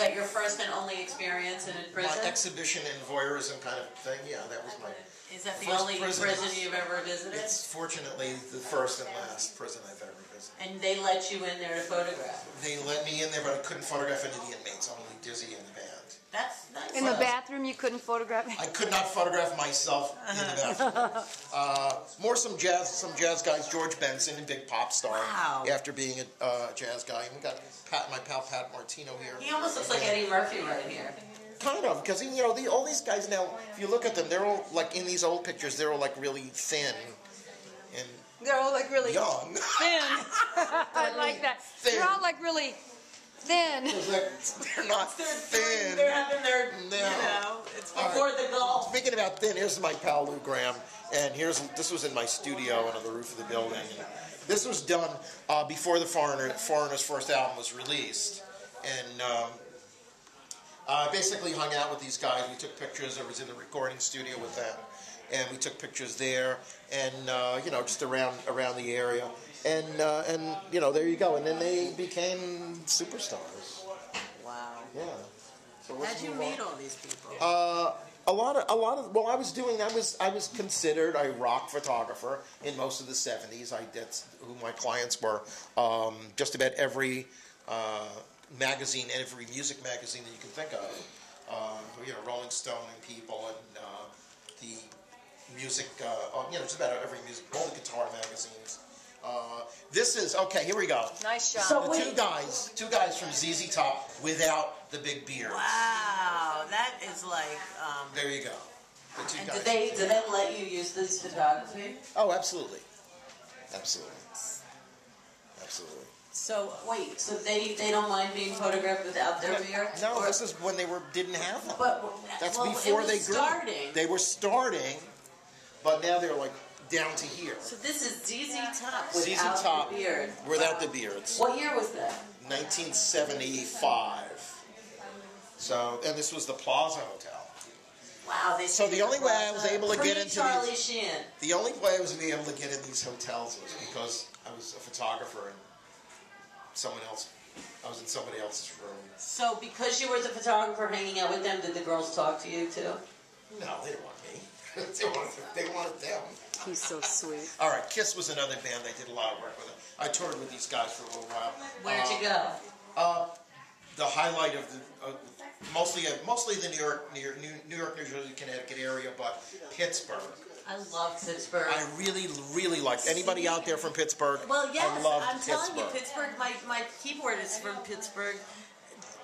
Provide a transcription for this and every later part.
that your first and only experience in a prison? My exhibition and voyeurism kind of thing, yeah, that was my Is that the first only prison you've ever visited? It's fortunately the first and last prison I've ever visited. And they let you in there to photograph? They let me in there, but I couldn't photograph any of the inmates, only Dizzy and the band. That's nice. In the bathroom, you couldn't photograph? I could not photograph myself in the bathroom. More some jazz guys, George Benson, a big pop star. Wow. After being a jazz guy. And we got my pal Pat Martino here. He almost looks like Eddie Murphy right here. Kind of, because all these guys now, if you look at them, they're all like in these old pictures, they're all like really thin and They're all like really young. thin. I like that. Thin. They're all like really thin. They're not thin. They're having their, it's before the goal. Speaking about thin, here's my pal Lou Graham, and this was in my studio under the roof of the building. And this was done before the Foreigner's first album was released, and I basically hung out with these guys. We took pictures. I was in the recording studio with them, and we took pictures there, and just around the area, and there you go. And then they became superstars. Wow. Yeah. So how'd you meet all these people? A lot of. Well, I was considered a rock photographer in most of the '70s. That's who my clients were. Just about every magazine, every music magazine that you can think of. Rolling Stone and People, and the music. Just about every music, all the guitar magazines. This is okay. Here we go. Nice shot. So two guys from ZZ Top without the big beards. Wow, that is like. There you go. The two And guys. did they let you use this photography? Oh, absolutely, absolutely. So wait, so they don't mind being photographed without their beard? No, this is when they didn't have them. But That's well, before it was they grew. starting. They were starting, but now they're like down to here. So this is ZZ Top ZZ without Top the beard. without the beards. What year was that? 1975. So, and this was the Plaza Hotel. Wow, they. So the only way I was able to get into Charlie these, Sheen. the only way I was able to get in these hotels was because I was a photographer and I was in somebody else's room. So because you were the photographer hanging out with them, did the girls talk to you too? No, they didn't want me. they wanted them. He's so sweet. All right, Kiss was another band. I did a lot of work with them. I toured with these guys for a little while. Where'd you go? The highlight of the mostly the New York, New Jersey, Connecticut area, but Pittsburgh. I love Pittsburgh. I really liked anybody out there from Pittsburgh. Well, yes, I loved I'm telling you, Pittsburgh. Pittsburgh. My keyboard is from Pittsburgh.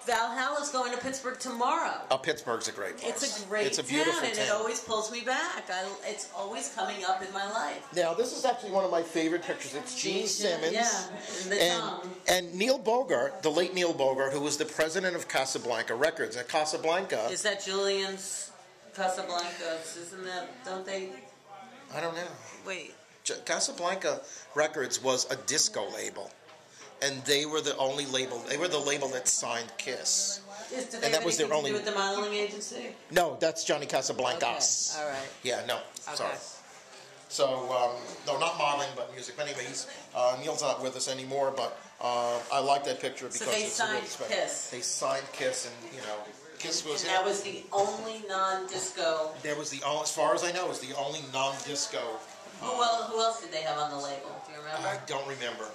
Valhalla's going to Pittsburgh tomorrow. Oh, Pittsburgh's a great place. It's a great It's a beautiful town, and town. it always pulls me back. It's always coming up in my life. Now, this is actually one of my favorite pictures. It's Gene Simmons and Neil Bogart, the late Neil Bogart, who was the president of Casablanca Records. At Casablanca, Is that Julian's Casablanca? Isn't that? Don't they? I don't know. Wait. Casablanca Records was a disco label. And they were the only label. They were the label that signed Kiss. And that was their only. To do with the modeling agency? No, that's Johnny Casablancas. Okay. All right. Yeah, no, sorry. So no, not modeling, but music. But anyway, Neil's not with us anymore. But I like that picture because they it's signed really special. Kiss. They signed Kiss, and Kiss was. And that was the only non-disco. That was the only, as far as I know, was the only non-disco. Who else did they have on the label? Do you remember? I don't remember.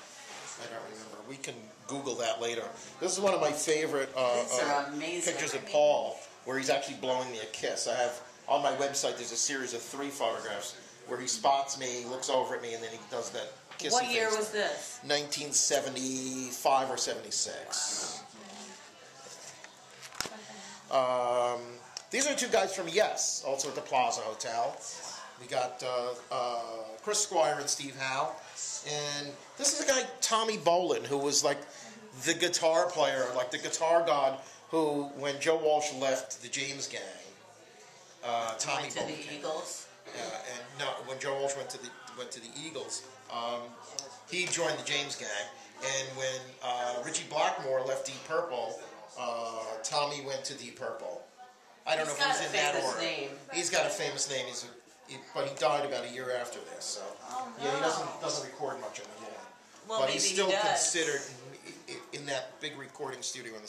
We can Google that later. This is one of my favorite pictures of Paul, where he's actually blowing me a kiss. I have on my website. There's a series of 3 photographs where he spots me, looks over at me, and then he does that kissy What year face. was this? 1975 or 76. These are 2 guys from Yes, also at the Plaza Hotel. We got Chris Squire and Steve Howe. And this is a guy, Tommy Bolin, who was like the guitar player, like the guitar god, who, when Joe Walsh left the James Gang, Tommy Bolin. Went to the Eagles? And no, when Joe Walsh went to the Eagles, he joined the James Gang. And when Richie Blackmore left Deep Purple, Tommy went to Deep Purple. I don't know if he's in that order. He's got a famous name. But he died about a year after this, so yeah, he doesn't record much anymore. Well, but he's still he does. considered in that big recording studio in the